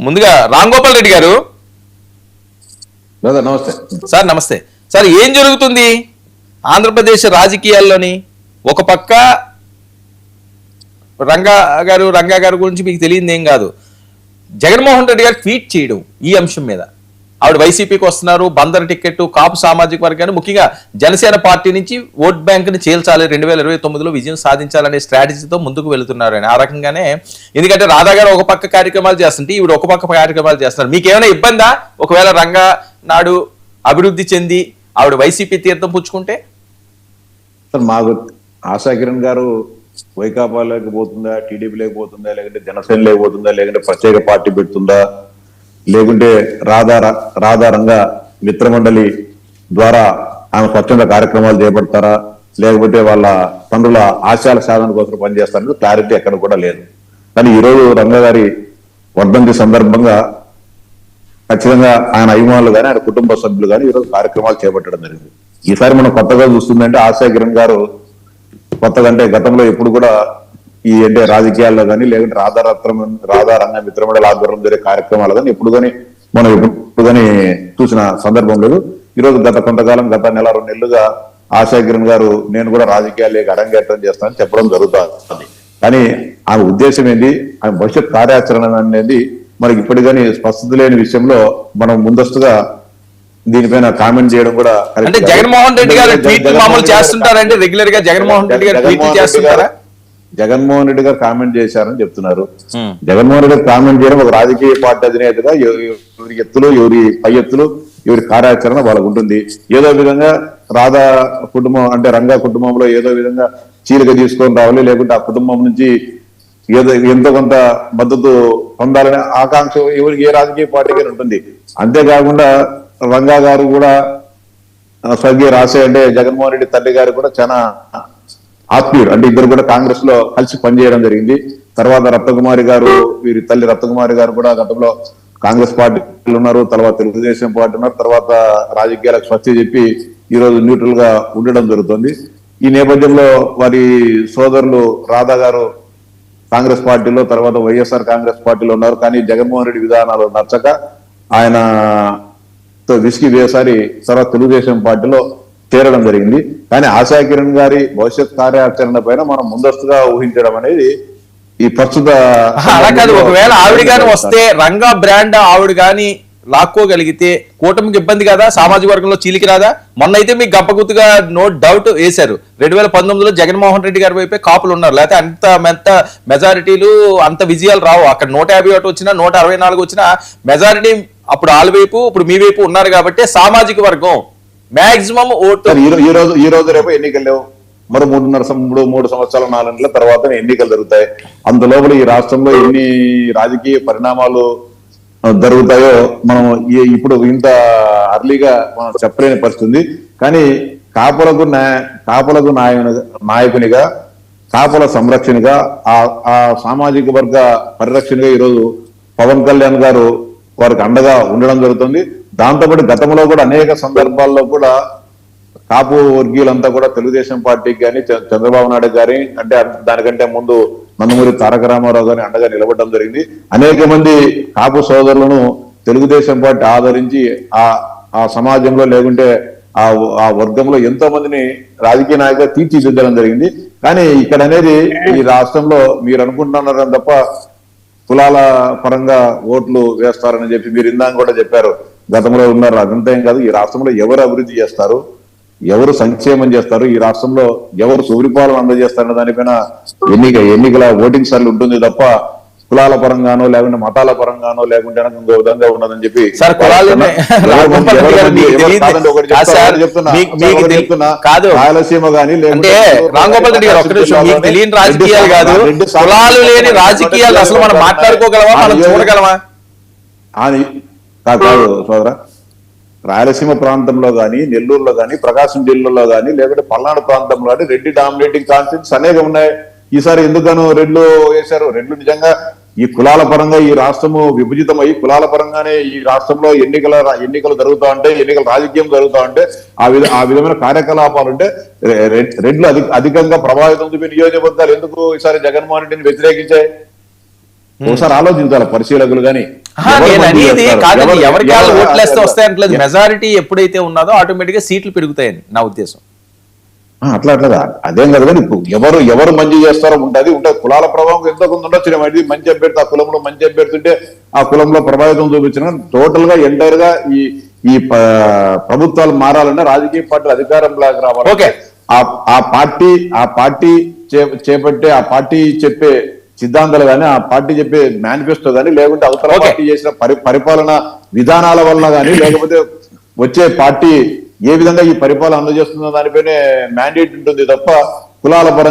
ముందుగా రామ్ గోపాల్ రెడ్డి గారు నమస్తే సార్. నమస్తే సార్. ఏం జరుగుతుంది ఆంధ్రప్రదేశ్ రాజకీయాల్లోని? ఒక పక్క రంగా గారు గురించి మీకు తెలియదు ఏం కాదు, జగన్మోహన్ రెడ్డి గారు ట్వీట్ చేయడం ఈ అంశం మీద. ఆవిడ వైసీపీకి వస్తున్నారు, బందర్ టికెట్, కాపు సామాజిక వర్గాన్ని ముఖ్యంగా జనసేన పార్టీ నుంచి ఓట్ బ్యాంక్ని చేల్చాలి, 2029లో విజయం సాధించాలనే స్ట్రాటజీతో ముందుకు వెళుతున్నారు అని. ఆ రకంగానే ఎందుకంటే రాధా గారు ఒక పక్క కార్యక్రమాలు చేస్తుంటే ఈవిడ ఒక పక్క కార్యక్రమాలు చేస్తున్నారు. మీకు ఏమైనా ఇబ్బందా ఒకవేళ రంగా నాడు అభివృద్ధి చెంది ఆవిడ వైసీపీ తీర్థం పుచ్చుకుంటే? సార్, మాకు ఆశా కిరణ్ గారు వైకాపా లేకపోతుందా, టీడీపీ లేకపోతుందా, లేకుంటే జనసేన లేకపోతుందా, లేకుంటే ప్రత్యేక పార్టీ పెడుతుందా, లేకుంటే రాధా రంగ మిత్రమండలి ద్వారా ఆమె స్వచ్ఛంద కార్యక్రమాలు చేపడతారా, లేకపోతే వాళ్ళ తండ్రుల ఆశయాల సాధన కోసం పనిచేస్తారని క్లారిటీ ఎక్కడ కూడా లేదు. కానీ ఈరోజు రంగ గారి వర్ధంతి సందర్భంగా ఖచ్చితంగా ఆయన అభిమానులు కానీ ఆయన కుటుంబ సభ్యులు కానీ ఈరోజు కార్యక్రమాలు చేపట్టడం జరిగింది. ఈసారి మనం కొత్తగా చూస్తుందంటే ఆశా కిరణ్ గారు కొత్తగా అంటే గతంలో ఎప్పుడు కూడా ఈ అంటే రాజకీయాల్లో కానీ లేకుంటే రాధా రంగ మిత్రమండలి ఆధ్వర్యం జరిగే కార్యక్రమాలు కానీ మనం ఎప్పుడు కానీ చూసిన సందర్భం లేదు. ఈరోజు గత నెల 2 నెలలుగా ఆశా కిరణ్ గారు నేను కూడా రాజకీయాలకు అరంగేట్రం చేస్తానని చెప్పడం జరుగుతుంది. కానీ ఆమె ఉద్దేశం ఏంటి, ఆమె భవిష్యత్ కార్యాచరణ అనేది మనకి ఇప్పటికీ స్పష్టత లేని విషయంలో మనం ముందస్తుగా దీనిపైన కామెంట్ చేయడం కూడా అంటే జగన్మోహన్ రెడ్డి గారు ట్వీట్ మామూలు చేస్తుంటారంటే రెగ్యులర్ గా జగన్మోహన్ రెడ్డి గారు ట్వీట్ చేస్తుంటారా? జగన్మోహన్ రెడ్డి గారు కామెంట్ చేశారని చెప్తున్నారు. జగన్మోహన్ రెడ్డి గారు కామెంట్ చేయడం ఒక రాజకీయ పార్టీ అధినేతగా ఎవరి ఎత్తులు, ఎవరి పై ఎత్తులు, ఎవరి కార్యాచరణ వాళ్ళకు ఉంటుంది. ఏదో విధంగా రాధా కుటుంబం అంటే రంగా కుటుంబంలో ఏదో విధంగా చీలిక తీసుకొని రావాలి, లేకుంటే ఆ కుటుంబం నుంచి ఎంతో కొంత మద్దతు పొందాలనే ఆకాంక్ష ఎవరికి ఏ రాజకీయ పార్టీకి ఉంటుంది. అంతేకాకుండా రంగా గారు కూడా స్వర్గీయ రాసే అంటే జగన్మోహన్ రెడ్డి తల్లి గారు కూడా చాలా ఆత్మీయుడు. అంటే ఇద్దరు కూడా కాంగ్రెస్ లో కలిసి పనిచేయడం జరిగింది. తర్వాత రత్నకుమారి గారు, వీరి తల్లి రత్నకుమారి గారు కూడా గతంలో కాంగ్రెస్ పార్టీలో ఉన్నారు, తర్వాత తెలుగుదేశం పార్టీ ఉన్నారు, తర్వాత రాజకీయాలకు స్వస్తి చెప్పి ఈ రోజు న్యూట్రల్ గా ఉండడం జరుగుతుంది. ఈ నేపథ్యంలో వారి సోదరులు రాధా గారు కాంగ్రెస్ పార్టీలో, తర్వాత వైఎస్ఆర్ కాంగ్రెస్ పార్టీలో ఉన్నారు. కానీ జగన్మోహన్ రెడ్డి విధానాలు నచ్చక ఆయన విసిగి వేసారి తర్వాత తెలుగుదేశం పార్టీలో చేరడం జరిగింది. కానీ ఆశా కిరణ్ గారి భవిష్యత్ కార్యాచరణ పైన మనం ముందస్తుగా ఊహించడం అనేది ఈ ప్రస్తుత అలా కాదు. ఒకవేళ ఆవిడ గాని వస్తే రంగా బ్రాండ్ ఆవిడ గాని లాక్కోగలిగితే కూటమికి ఇబ్బంది కదా, సామాజిక వర్గంలో చీలికి రాదా? మొన్న అయితే మీకు గప్పగుత్తుగా నో డౌట్ వేశారు, 2019లో జగన్మోహన్ రెడ్డి గారి వైపే కాపులు ఉన్నారు, లేకపోతే అంత మెజారిటీలు అంత విజయాలు రావు. అక్కడ 151 వచ్చినా 164 వచ్చినా మెజారిటీ అప్పుడు వాళ్ళ వైపు, ఇప్పుడు మీ వైపు ఉన్నారు కాబట్టి సామాజిక వర్గం మాక్సిమం ఓటు. ఈ రోజు రేపు ఎన్నికలు లేవు, మరో 3 సంవత్సరాల 4 నెలల తర్వాత ఎన్నికలు జరుగుతాయి. అందులోపల ఈ రాష్ట్రంలో ఎన్ని రాజకీయ పరిణామాలు జరుగుతాయో మనం ఇప్పుడు ఇంత అర్లీగా మనం చెప్పలేని పరిస్థితి. కానీ కాపులకు నాయకునిగా, కాపుల సంరక్షణగా, ఆ సామాజిక వర్గ పరిరక్షణగా ఈరోజు పవన్ కళ్యాణ్ గారు వారికి అండగా ఉండడం జరుగుతుంది. దాంతోపాటు గతంలో కూడా అనేక సందర్భాల్లో కూడా కాపు వర్గీయులంతా కూడా తెలుగుదేశం పార్టీకి కానీ చంద్రబాబు నాయుడు గారి అంటే దానికంటే ముందు నందమూరి తారక రామారావు గారిని అండగా నిలబడడం జరిగింది. అనేక మంది కాపు సోదరులను తెలుగుదేశం పార్టీ ఆదరించి ఆ సమాజంలో లేకుంటే ఆ వర్గంలో ఎంతో మందిని రాజకీయ నాయకులుగా తీర్చిదిద్దడం జరిగింది. కానీ ఇక్కడ అనేది ఈ రాష్ట్రంలో మీరు అనుకుంటున్నారని తప్ప కులాల పరంగా ఓట్లు వేస్తారని చెప్పి మీరు ఇందాక కూడా చెప్పారు, గతంలో ఉన్నారు. అదంతా ఏం కాదు. ఈ రాష్ట్రంలో ఎవరు అభివృద్ధి చేస్తారు, ఎవరు సంక్షేమం చేస్తారు, ఈ రాష్ట్రంలో ఎవరు సుపరిపాలన అందజేస్తారన్న దానిపైన ఎన్నికల ఓటింగ్ సర్లు ఉంటుంది తప్ప కులాల పరంగానో లేకుంటే మతాల పరంగానో లేకుంటే ఇంకో విధంగా ఉన్నదని చెప్పి రాయలసీమ కానీ లేకుంటే రాంగోపాల్ రెడ్డి గారు ఒక్క నిమిషం, మీకు తెలియని రాజకీయాలు కాదు, కులాలు లేని రాజకీయాలు అసలు మనం మాట్లాడుకోగలమా, మనం చూడగలమా? అని కాదు సోదరా, రాయలసీమ ప్రాంతంలో కానీ, నెల్లూరులో కానీ, ప్రకాశం జిల్లాలో కానీ, లేకుంటే పల్నాడు ప్రాంతంలో కానీ రెడ్డి డామినేటింగ్ కాన్స్టిట్యూన్సీస్ అనేక ఉన్నాయి. ఈసారి ఎందుకను రెడ్లు వేశారు? రెడ్లు నిజంగా ఈ కులాల పరంగా ఈ రాష్ట్రము విభజితమై కులాల పరంగానే ఈ రాష్ట్రంలో ఎన్నికలు జరుగుతా ఉంటే, ఎన్నికల రాజకీయం జరుగుతా ఉంటే, ఆ విధమైన కార్యకలాపాలు ఉంటే రెడ్లు అధికంగా ప్రభావితం చూపే నియోజకవర్గాలు ఎందుకు ఈసారి జగన్మోహన్ రెడ్డిని వ్యతిరేకించాయి? ఒకసారి ఆలోచించాలి పరిశీలకులు గాని. నేను అనేది కాదండి, ఎవరికి వాళ్ళు ఓట్లేస్తే వస్తాయంటలేదు, ఎవరు- మెజారిటీ ఎప్పుడైతే ఉన్నదో ఆటోమేటిక్ గా సీట్లు పెరుగుతాయని నా ఉద్దేశం. అట్లా అదేం కదా కానీ ఇప్పుడు ఎవరు మంచి చేస్తారో ఉంటది కులాల ప్రభావం ఎంతో కొంత ఉండొచ్చు. మరి మంచి అభ్యర్థి, ఆ కులంలో మంచి అభ్యర్థి ఉంటే ఆ కులంలో ప్రభావితం చూపించిన టోటల్ గా ఎంటైర్ గా ఈ ప్రభుత్వాలు మారాలంటే రాజకీయ పార్టీలు అధికారంలోకి రావాలి. ఓకే. ఆ పార్టీ చేపట్టే ఆ పార్టీ చెప్పే సిద్ధాంతాలు కానీ, ఆ పార్టీ చెప్పే మేనిఫెస్టో కానీ, లేకుంటే అవతల ఓకే. పార్టీ చేసిన పరిపాలన విధానాల వల్ల కానీ, లేకపోతే వచ్చే పార్టీ ఏ విధంగా ఈ పరిపాలన అందజేస్తుందో దానిపైనే మ్యాండేట్ ఉంటుంది తప్ప కులాల పరంగా